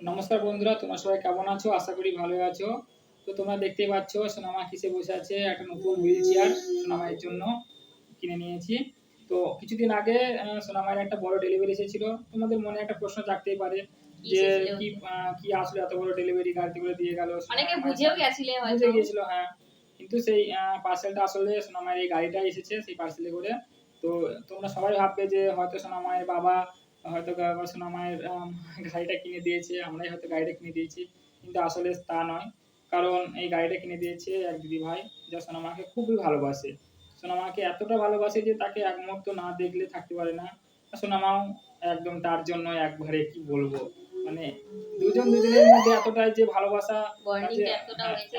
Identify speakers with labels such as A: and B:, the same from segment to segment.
A: নমস্কার বন্ধুরা, তোমরা সবাই কেমন আছো? আশা করি ভালোই আছো। তো তোমরা দেখতেই পাচ্ছ সোনামা কিসে বসে আছে। একটা নতুন হুইল চেয়ার সোনামায়ের জন্য কিনে নিয়েছি। তো কিছুদিন আগে সোনামায়ের একটা বড় ডেলিভারি এসেছিল। তোমাদের মনে একটা প্রশ্ন জাগতেই পারে যে কি আসলে এত বড় ডেলিভারি গাড়িতে করে দিয়ে গেল।
B: অনেকে বুঝেও গেছিলে হয়তো।
A: বুঝে গিয়েছিল, হ্যাঁ। কিন্তু সেই পার্সেলটা আসলে সোনামায়ের এই গাড়িটাই এসেছে সেই পার্সেলে করে। তো তোমরা সবাই ভাববে যে হয়তো সোনামায়ের বাবা হয়তো সোনামায়ের গাড়িটা কিনে দিয়েছে, আমরাই হয়তো গাড়িটা কিনে দিয়েছি। কিন্তু আসলে তা নয়। কারণ এই গাড়িটা কিনে দিয়েছে এক দিদিভাই, যা সোনামাকে খুবই ভালোবাসে। সোনামাকে এতটা ভালোবাসে যে তাকে এক মুহূর্ত না দেখলে থাকতে পারে না। সোনামাও একদম তার জন্য একবারে কি বলবো, মানে দুজনের মধ্যে এতটাই যে ভালোবাসা,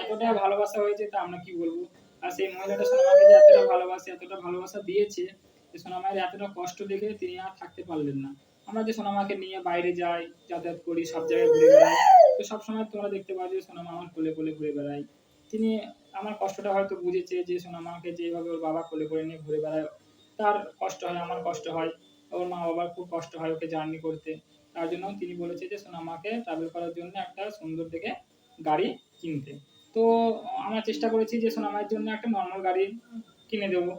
A: এতটা ভালোবাসা হয়েছে তা আমরা কি বলবো। আর সেই মহিলাটা সোনামাকে যে এতটা ভালোবাসা দিয়েছে যে সোনামায়ের এতটা কষ্ট দেখে তিনি আর থাকতে পারলেন না। আমরা যে সোনামাকে নিয়ে বাইরে যাই, যাতায়াত করি, সব জায়গায় ঘুরে বেড়াই, তো সবসময় তোমরা দেখতে পাও যে সোনামা আমার কোলে কোলে ঘুরে বেড়ায়। তিনি আমার কষ্টটা হয়তো বুঝেছে যে সোনামাকে যেভাবে ওর বাবা কোলে করে নিয়ে ঘুরে বেড়ায়, তার কষ্ট হয়, আমার কষ্ট হয়, ওর মা বাবার খুব কষ্ট হয় ওকে জার্নি করতে। তার জন্য তিনি বলেছে যে সোনামাকে ট্রাভেল করার জন্য একটা সুন্দর দেখে গাড়ি কিনতে। তো আমরা চেষ্টা করেছি যে সোনামায়ের জন্য একটা নর্মাল গাড়ি কিনে দেবো।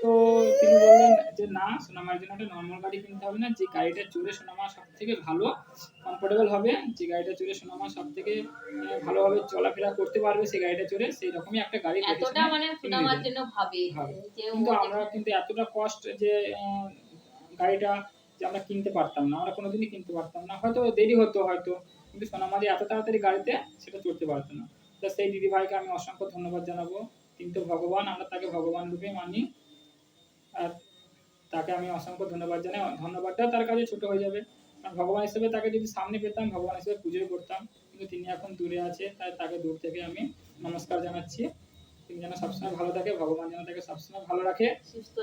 A: তো তিনি বললেন যে না, সোনামার জন্য একটা নর্মাল গাড়ি কিনতে হবে না, যে গাড়িটা চড়ে সোনামা সব থেকে ভালো কমফোর্টেবল হবে, যে গাড়িটা চড়ে সোনামা সব থেকে ভালোভাবে চলাফেরা করতে পারবে, সেই গাড়িটা চড়ে সেই রকমই একটা গাড়ি
B: এতটা মানে সোনামার জন্য ভাবে।
A: কিন্তু আমরা কিন্তু এতটা কষ্ট যে গাড়িটা যে আমরা কিনতে পারতাম না, আমরা কোনোদিনই কিনতে পারতাম না, হয়তো দেরি হতো হয়তো, কিন্তু সোনামারি এত তাড়াতাড়ি গাড়িতে সেটা চড়তে পারতো না। তো সেই দিদিভাইকে আমি অসংখ্য ধন্যবাদ জানাবো। কিন্তু ভগবান, আমরা তাকে ভগবান রূপে মানি। আর তাকে আমি অসংখ্য ধন্যবাদ জানাই। ধন্যবাদটা তার কাছে ছোট হয়ে যাবে, কারণ ভগবান হিসেবে তাকে যদি সামনে পেতাম ভগবান হিসেবে পুজোই করতাম। কিন্তু তিনি এখন দূরে আছে, তাই তাকে দূর থেকে আমি নমস্কার জানাচ্ছি। তিনি যেন সবসময় ভালো থাকে, ভগবান যেন তাকে সবসময় ভালো রাখে, সুস্থ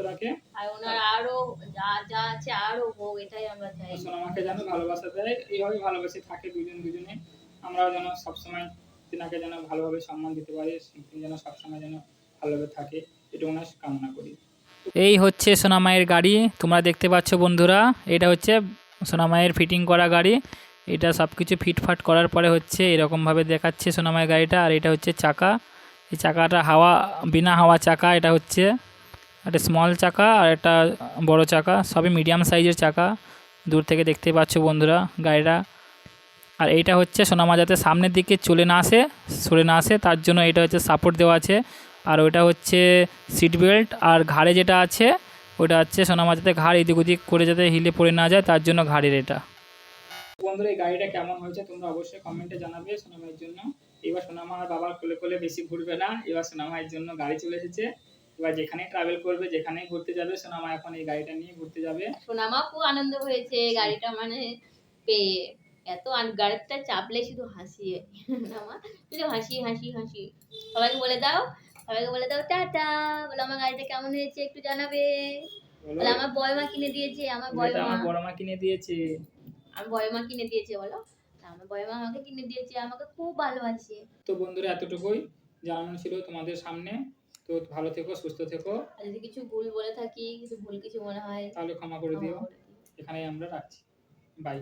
A: রাখে।
B: আর ওনার আরো যা আছে আরো হোক, এটাই আমরা চাই।
A: সোনামাকে যেন ভালোবাসা দেয়, এইভাবে ভালোবেসে থাকে দুজনে। আমরাও যেন সবসময় তিনাকে যেন ভালোভাবে সম্মান দিতে পারি, তিনি যেন সবসময় যেন ভালোভাবে থাকে, এটা ওনার কামনা করি। এই হচ্ছে সোনামায়ের গাড়ি, তোমরা দেখতে পাচ্ছ বন্ধুরা। এটা হচ্ছে সোনামায়ের ফিটিং করা গাড়ি। এটা সব কিছু ফিটফাট করার পরে হচ্ছে এরকমভাবে দেখাচ্ছে সোনামায়ের গাড়িটা। আর এটা হচ্ছে চাকা, এই চাকাটা বিনা হাওয়া চাকা। এটা হচ্ছে একটা স্মল চাকা আর একটা বড় চাকা, সবই মিডিয়াম সাইজের চাকা। দূর থেকে দেখতে পাচ্ছ বন্ধুরা গাড়িটা। আর এইটা হচ্ছে সোনামা যাতে সামনের দিকে সরে না আসে, তার জন্য এটা হচ্ছে সাপোর্ট দেওয়া আছে। আর ওইটা হচ্ছে সিট বেল্ট। আর ঘাড়ে যেটা আছে ওটা হচ্ছে সোনামা যাতে ঘাড় এদিক ওদিক করে যাতে হিলে পড়ে না যায়, তার জন্য ঘাড়ের এটা। বন্ধুরা, এই গাড়িটা কেমন হয়েছে তোমরা অবশ্যই কমেন্টে জানাবে সোনামায়ের জন্য। এবার সোনামা আর বাবার কোলে কোলে বেশি ঘুরবে না, এবার সোনামায়ের জন্য গাড়ি চলে এসেছে। এবার যেখানেই ট্রাভেল করবে, যেখানেই ঘুরতে যাবে, সোনামা এখন এই গাড়িটা নিয়ে ঘুরতে যাবে।
B: সোনামা খুব আনন্দ হয়েছে গাড়িটা মানে পেয়ে। এত গাড়িটা চাপলে শুধু হাসি, শুধু হাসি হাসি হাসি। সবাইকে বলে দাও টাটা। বলে আমার গাড়িটা কেমন হয়েছে একটু জানাবে। বলে আমার বড়মা কিনে দিয়েছে, আমার
A: বড়মা কিনে দিয়েছে।
B: আমার বড়মা কিনে দিয়েছে বলো। আমার বড়মা আমাকে কিনে দিয়েছে, আমাকে খুব ভালোবাসে।
A: তো বন্ধুরা, এতটুকুই জানানো ছিল তোমাদের সামনে। তো ভালো থেকো, সুস্থ থেকো।
B: আর যদি কিছু ভুল বলে থাকি, কিছু মনে হয়
A: তাহলে ক্ষমা করে দিও। এখানেই আমরা রাখছি। বাই।